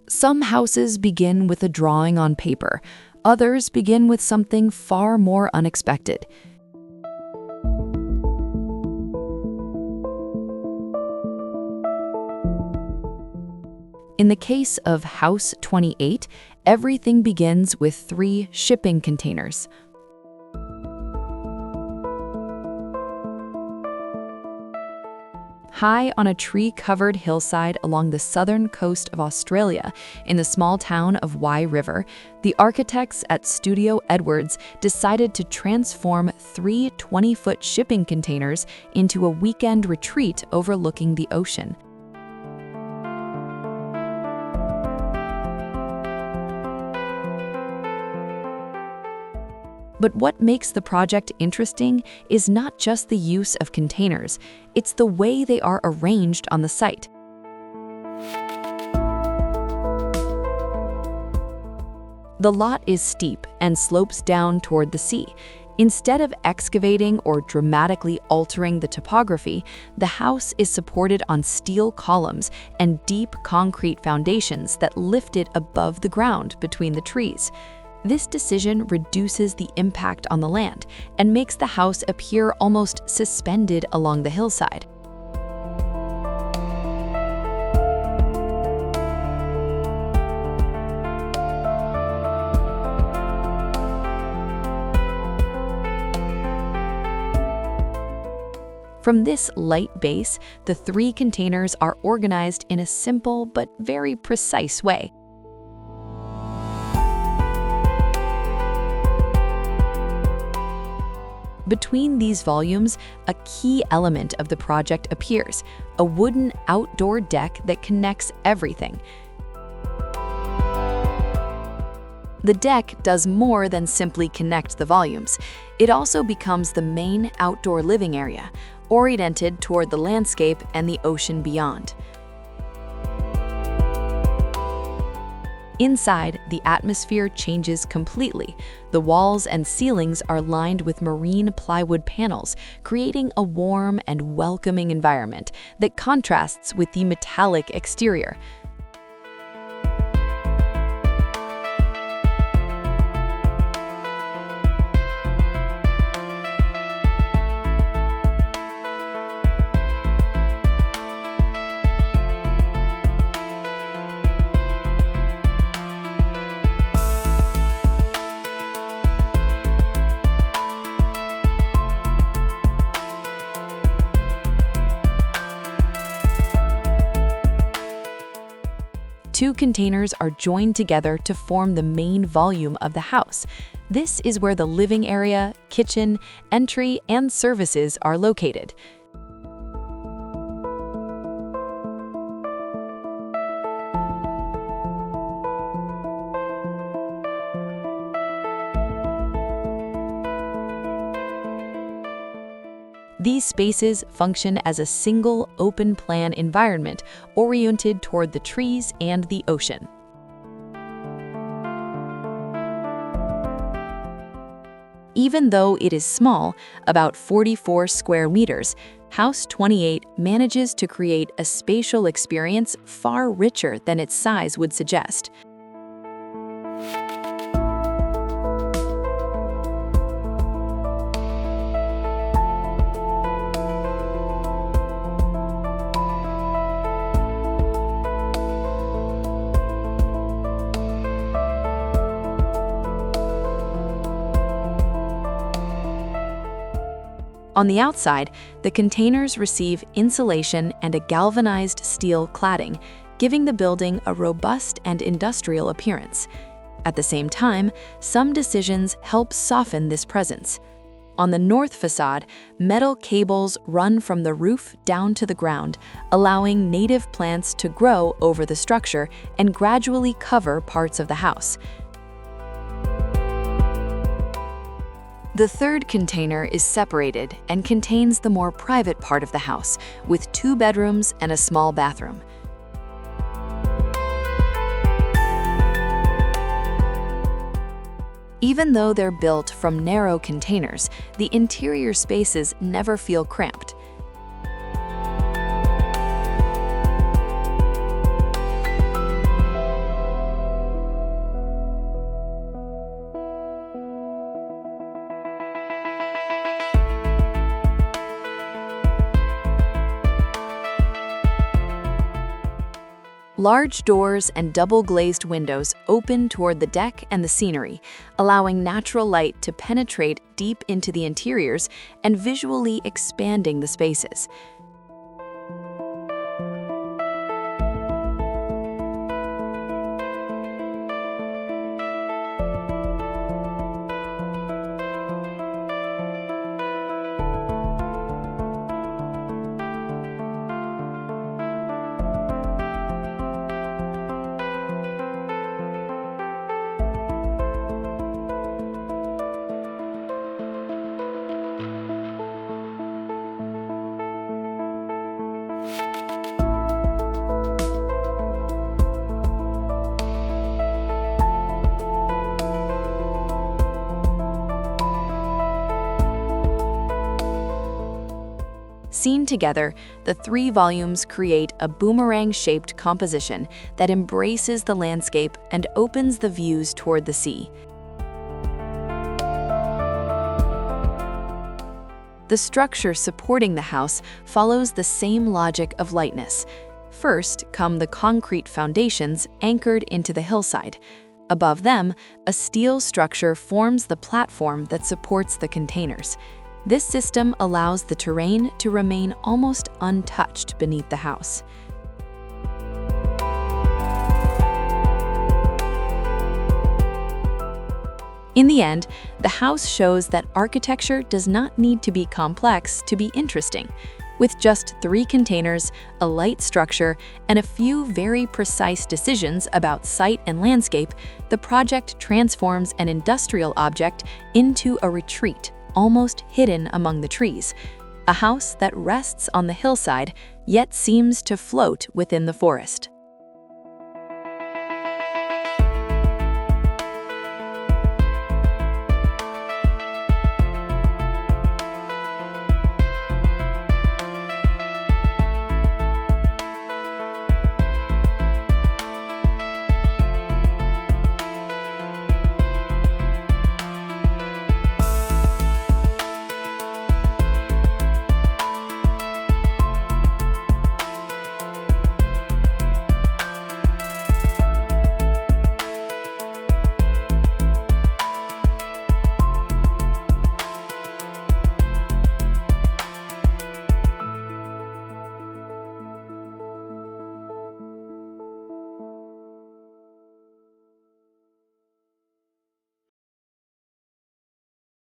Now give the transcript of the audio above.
Some houses begin with a drawing on paper. Others begin with something far more unexpected. In the case of House 28, everything begins with 3 shipping containers. High on a tree-covered hillside along the southern coast of Australia, in the small town of Wye River, the architects at Studio Edwards decided to transform 3 20-foot shipping containers into a weekend retreat overlooking the ocean. But what makes the project interesting is not just the use of containers, it's the way they are arranged on the site. The lot is steep and slopes down toward the sea. Instead of excavating or dramatically altering the topography, the house is supported on steel columns and deep concrete foundations that lift it above the ground between the trees. This decision reduces the impact on the land and makes the house appear almost suspended along the hillside. From this light base, the 3 containers are organized in a simple but very precise way. Between these volumes, a key element of the project appears, a wooden outdoor deck that connects everything. The deck does more than simply connect the volumes. It also becomes the main outdoor living area, oriented toward the landscape and the ocean beyond. Inside, the atmosphere changes completely. The walls and ceilings are lined with marine plywood panels, creating a warm and welcoming environment that contrasts with the metallic exterior. Two containers are joined together to form the main volume of the house. This is where the living area, kitchen, entry, and services are located. These spaces function as a single, open-plan environment oriented toward the trees and the ocean. Even though it is small, about 44 square meters, House 28 manages to create a spatial experience far richer than its size would suggest. On the outside, the containers receive insulation and a galvanized steel cladding, giving the building a robust and industrial appearance. At the same time, some decisions help soften this presence. On the north facade, metal cables run from the roof down to the ground, allowing native plants to grow over the structure and gradually cover parts of the house. The third container is separated and contains the more private part of the house, with 2 bedrooms and a small bathroom. Even though they're built from narrow containers, the interior spaces never feel cramped. Large doors and double-glazed windows open toward the deck and the scenery, allowing natural light to penetrate deep into the interiors and visually expanding the spaces. Seen together, the three volumes create a boomerang-shaped composition that embraces the landscape and opens the views toward the sea. The structure supporting the house follows the same logic of lightness. First come the concrete foundations anchored into the hillside. Above them, a steel structure forms the platform that supports the containers. This system allows the terrain to remain almost untouched beneath the house. In the end, the house shows that architecture does not need to be complex to be interesting. With just 3 containers, a light structure, and a few very precise decisions about site and landscape, the project transforms an industrial object into a retreat, almost hidden among the trees. A house that rests on the hillside, yet seems to float within the forest.